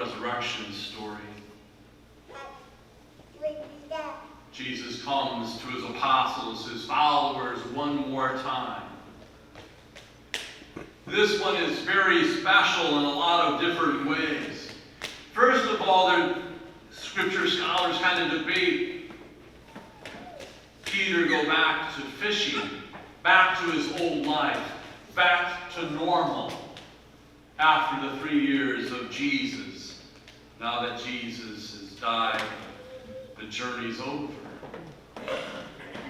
resurrection story. Jesus comes to his apostles, his followers, one more time. This one is very special in a lot of different ways. First of all, the scripture scholars kind of debate Peter go back to fishing, back to his old life, back to normal after the 3 years of Jesus. Now that Jesus has died, the journey's over.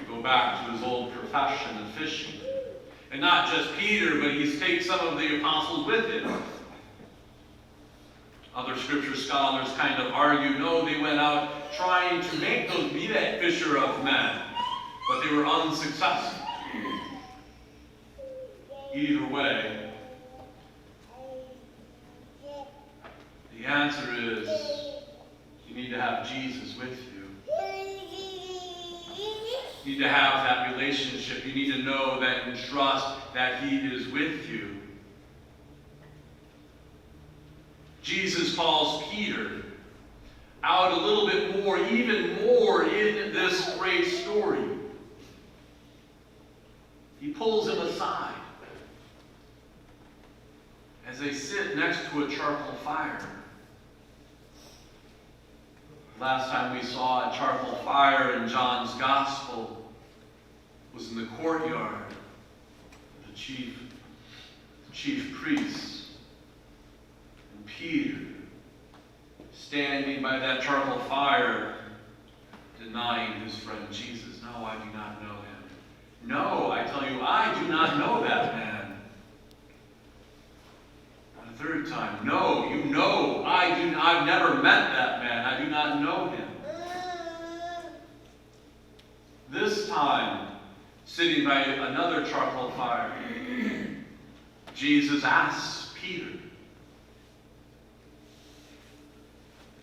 Go back to his old profession of fishing. And not just Peter, but he's taken some of the apostles with him. Other scripture scholars kind of argue, no, they went out trying to make those be that fisher of men, but they were unsuccessful. Either way, the answer is you need to have Jesus with you. You need to have that relationship. You need to know that and trust that he is with you. Jesus calls Peter out a little bit more, even more in this great story. He pulls him aside as they sit next to a charcoal fire. Last time we saw a charcoal fire in John's Gospel was in the courtyard of the chief priests. And Peter, standing by that charcoal fire, denying his friend Jesus. No, I do not know him. No, I tell you, I do not know that man. And a third time, no, you know, I've never met that man. I do not know him. This time, sitting by another charcoal fire, Jesus asks Peter,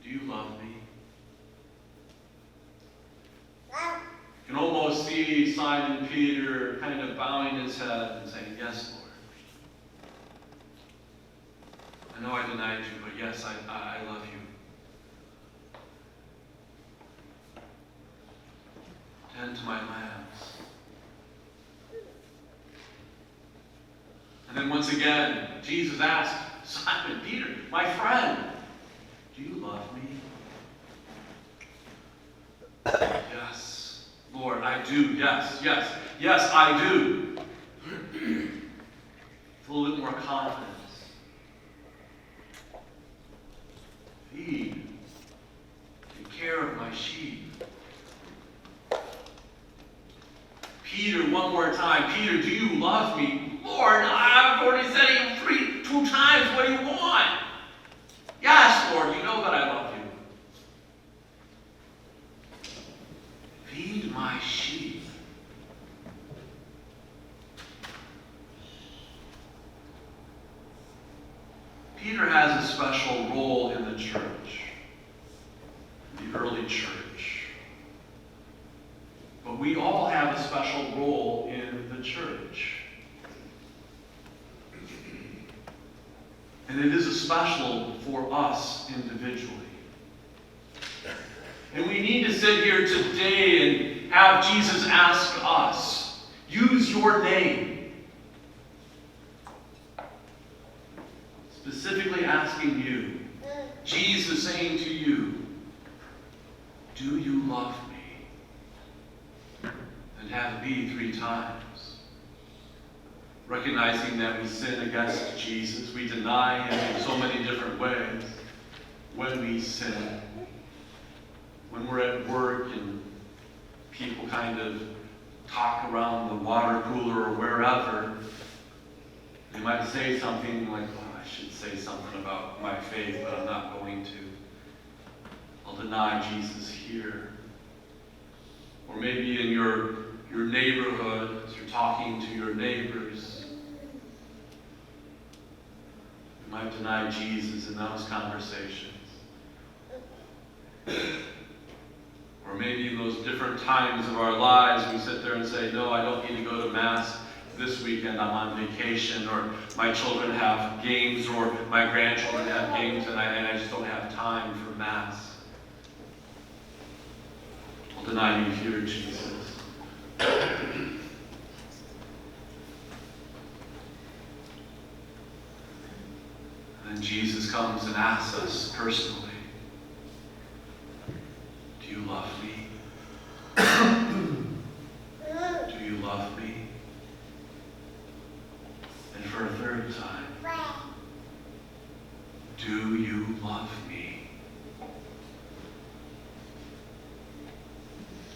do you love me? You can almost see Simon Peter kind of bowing his head and saying, yes, Lord. I know I denied you, but yes, I love you. Tend to my lambs. And then once again, Jesus asked Simon Peter, my friend, do you love me? Yes, Lord, I do. Yes, I do. With a little bit more confidence. Feed. Take care of my sheep. Peter, one more time. Peter, do you love me? Lord, I've already said it 2 times. What do you want? Yes, Lord, you know that I love you. Feed my sheep. Peter has a special role in the church, the early church. But we all have a special role in the church. And it is special for us individually. And we need to sit here today and have Jesus ask us, use your name. Specifically asking you, Jesus saying to you, do you love me? And have it be 3 times. Recognizing that we sin against Jesus. We deny him in so many different ways. When we sin. When we're at work and people kind of talk around the water cooler or wherever, they might say something like, oh, I should say something about my faith, but I'm not going to. I'll deny Jesus here. Or maybe in your neighborhood, as you're talking to your neighbors, you might deny Jesus in those conversations. Or maybe in those different times of our lives, we sit there and say, no, I don't need to go to Mass this weekend I'm on vacation, or my children have games, or my grandchildren have games, and I just don't have time for Mass. I'll deny you here, Jesus. And Jesus comes and asks us personally, do you love me? Do you love me? And for a third time, do you love me?